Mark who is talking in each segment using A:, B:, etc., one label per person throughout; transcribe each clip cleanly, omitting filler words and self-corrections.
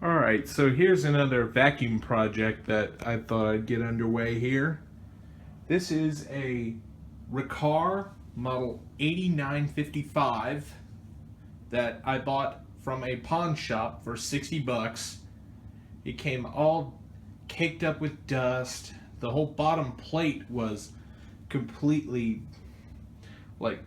A: Alright, so here's another vacuum project that I thought I'd get underway here. This is a Riccar model 8955 that I bought from a pawn shop for 60 bucks. It came all caked up with dust. The whole bottom plate was completely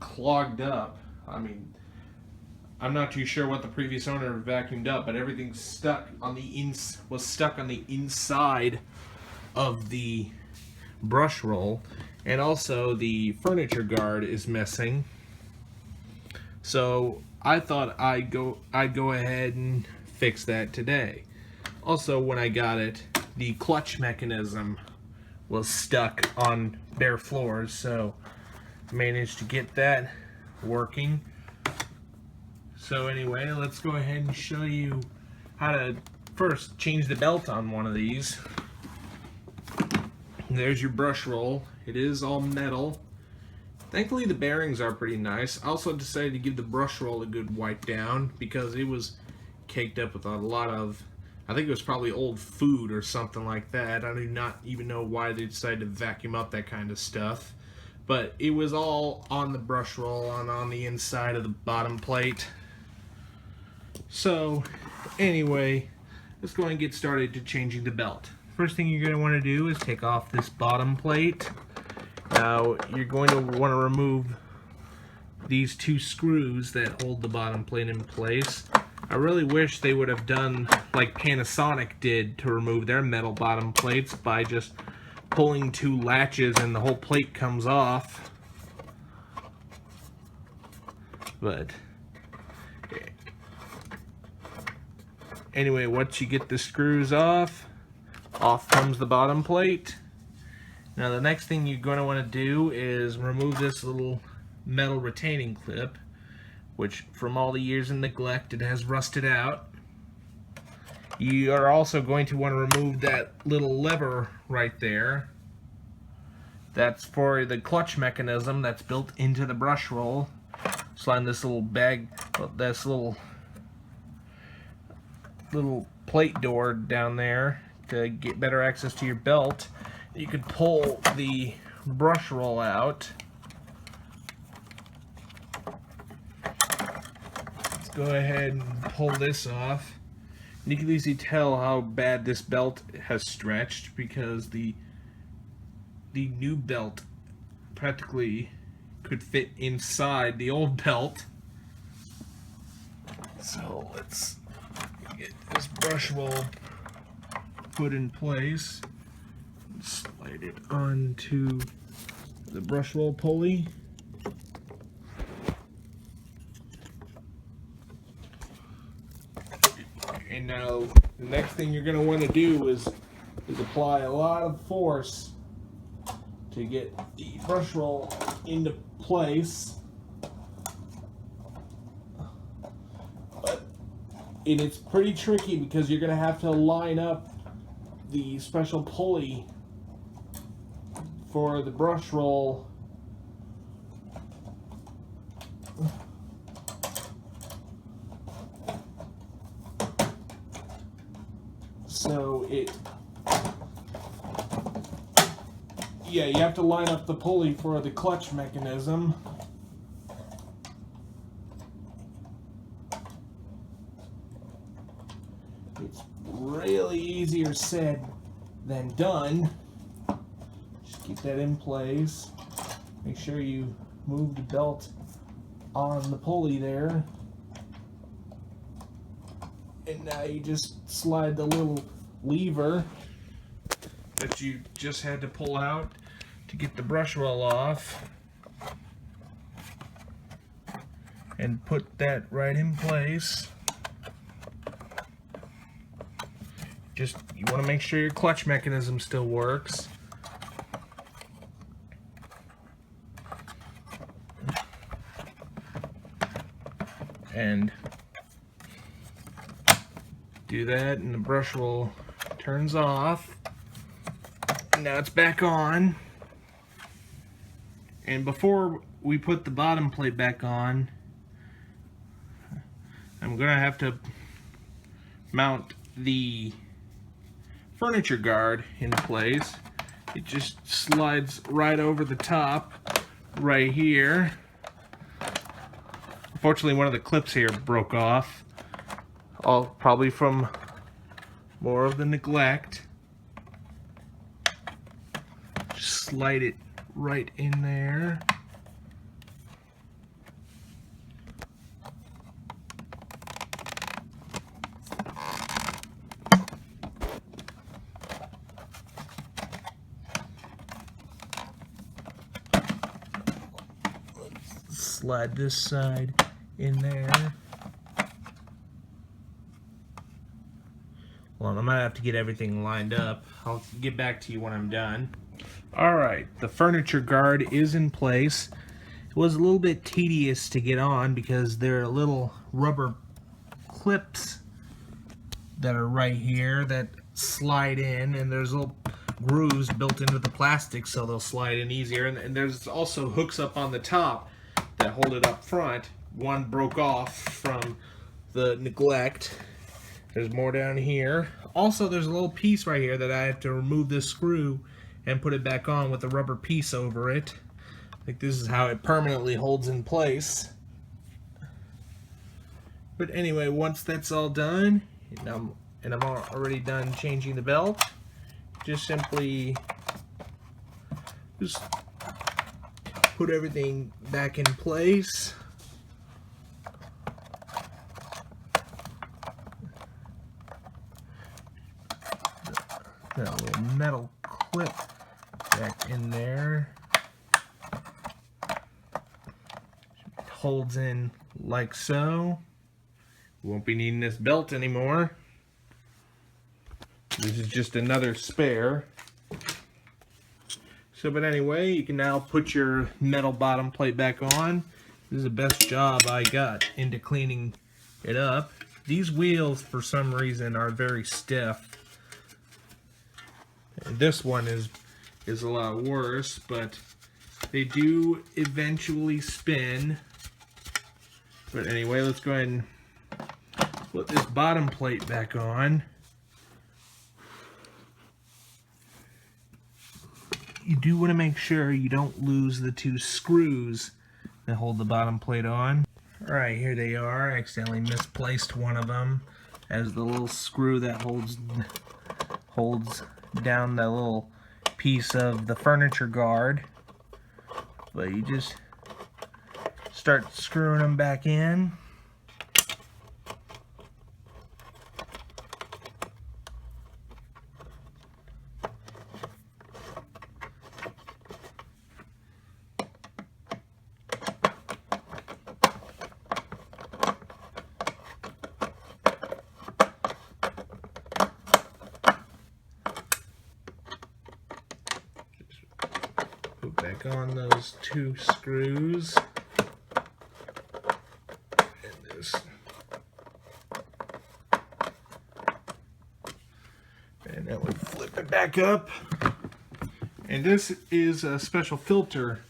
A: clogged up. I'm not too sure what the previous owner vacuumed up, but everything was stuck on the inside of the brush roll, and also the furniture guard is missing. So I thought I'd go ahead and fix that today. Also, when I got it, the clutch mechanism was stuck on bare floors, so I managed to get that working. So anyway, let's go ahead and show you how to first change the belt on one of these. There's your brush roll. It is all metal. Thankfully the bearings are pretty nice. I also decided to give the brush roll a good wipe down because it was caked up with a lot of, I think it was probably old food or something like that. I do not even know why they decided to vacuum up that kind of stuff. But it was all on the brush roll on the inside of the bottom plate. So anyway, let's go ahead and get started to changing the belt. First thing you're going to want to do is take off this bottom plate. Now you're going to want to remove these two screws that hold the bottom plate in place. I really wish they would have done like Panasonic did to remove their metal bottom plates by just pulling two latches and the whole plate comes off. But anyway, once you get the screws off comes the bottom plate. Now the next thing you're going to want to do is remove this little metal retaining clip, which from all the years of neglect it has rusted out. You are also going to want to remove that little lever right there. That's for the clutch mechanism that's built into the brush roll. Slide this little bag, this little plate door down there to get better access to your belt. You could pull the brush roll out. Let's go ahead and pull this off. And you can easily tell how bad this belt has stretched because the new belt practically could fit inside the old belt. So let's get this brush roll put in place. Slide it onto the brush roll pulley. And now the next thing you're going to want to do is apply a lot of force to get the brush roll into place. And it's pretty tricky because you're going to have to line up the special pulley for the brush roll. So you have to line up the pulley for the clutch mechanism. It's really easier said than done. Just keep that in place. Make sure you move the belt on the pulley there. And now you just slide the little lever that you just had to pull out to get the brush roll off. And put that right in place. You want to make sure your clutch mechanism still works. And do that, and the brush roll turns off. Now it's back on. And before we put the bottom plate back on, I'm gonna have to mount the furniture guard in place, it just slides right over the top right here. Unfortunately, one of the clips here broke off, all probably from more of the neglect. Just slide it right in there. Slide this side in there. Well, I might have to get everything lined up. I'll get back to you when I'm done. Alright, the furniture guard is in place. It was a little bit tedious to get on because there are little rubber clips that are right here that slide in, and there's little grooves built into the plastic so they'll slide in easier, and there's also hooks up on the top that hold it up front. One broke off from the neglect. There's more down here. Also, there's a little piece right here that I have to remove this screw and put it back on with a rubber piece over it. I think this is how it permanently holds in place. But anyway, once that's all done, and I'm already done changing the belt, just simply put everything back in place. That little metal clip back in there. It holds in like so. Won't be needing this belt anymore. This is just another spare. So, but anyway, you can now put your metal bottom plate back on. This is the best job I got into cleaning it up. These wheels, for some reason, are very stiff. And this one is a lot worse, but they do eventually spin. But anyway, let's go ahead and put this bottom plate back on. You do want to make sure you don't lose the two screws that hold the bottom plate on. Alright, here they are. I accidentally misplaced one of them as the little screw that holds down the little piece of the furniture guard. But you just start screwing them back in. Put back on those two screws. And then we flip it back up. And this is a special filter,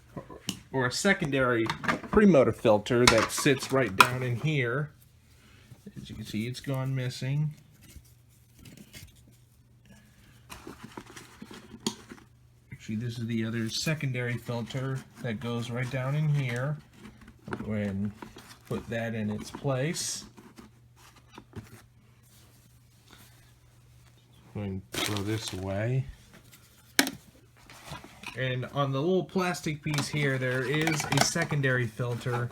A: or a secondary pre-motor filter that sits right down in here. As you can see, it's gone missing. Actually, this is the other secondary filter that goes right down in here. I'll go ahead and put that in its place. I'm going to throw this away. And on the little plastic piece here, there is a secondary filter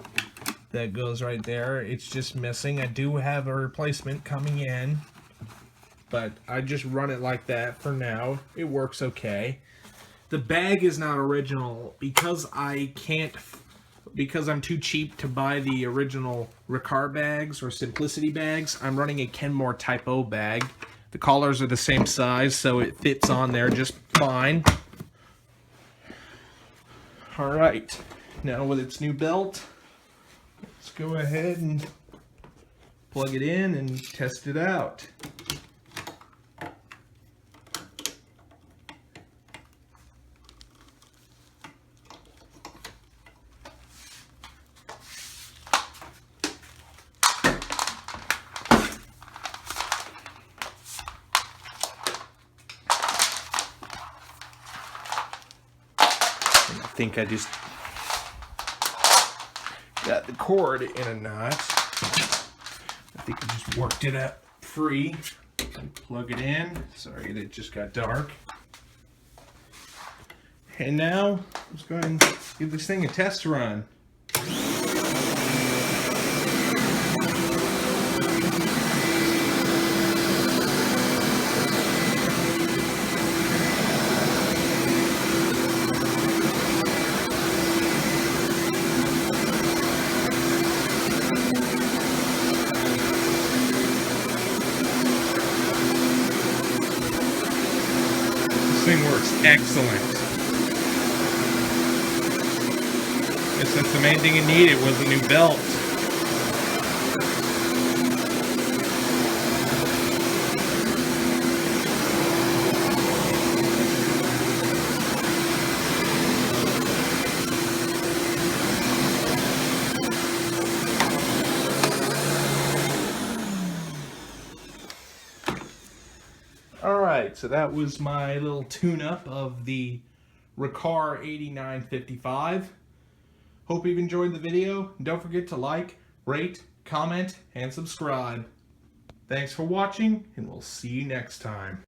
A: that goes right there. It's just missing. I do have a replacement coming in, but I just run it like that for now. It works okay. The bag is not original because I'm too cheap to buy the original Riccar bags or Simplicity bags. I'm running a Kenmore Type O bag. The collars are the same size, so it fits on there just fine. Alright, now with its new belt, let's go ahead and plug it in and test it out. think I just got the cord in a knot. I think I just worked it up free. Plug it in. Sorry, it just got dark. And now, let's go ahead and give this thing a test run. This thing works excellent. Guess that's the main thing it needed was a new belt. Alright, so that was my little tune-up of the Riccar 8955. Hope you've enjoyed the video. Don't forget to like, rate, comment, and subscribe. Thanks for watching, and we'll see you next time.